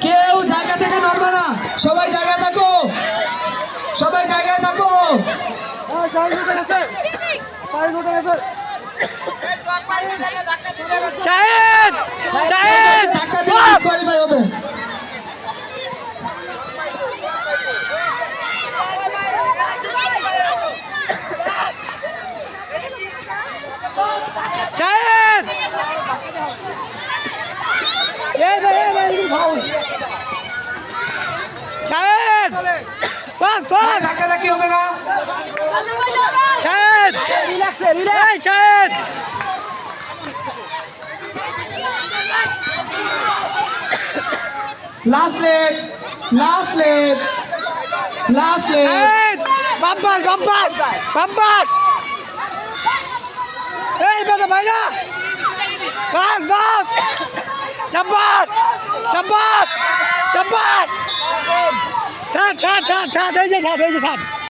কেউ জায়গা থেকে নড়বে না, সবাই জায়গায় থাকো, সবাই জায়গায় থাকো। শাহেদ শাহেদ ধাক্কা দিলে ডিসকোয়ালিফাই হবে। শাহেদ শাহেদ বাস বাস ধাক্কাধাক্কি হবে না। শাহেদ এই Shahed last leg, last leg, last leg. Shahed বাম্পাস বাম্পাস বাম্পাস এই দাদা ভাইরা বাস বাস শাবাশ শাবাশ শাবাশ ছাড় ছাড় ছাড় ছাড় এই যে ছাড়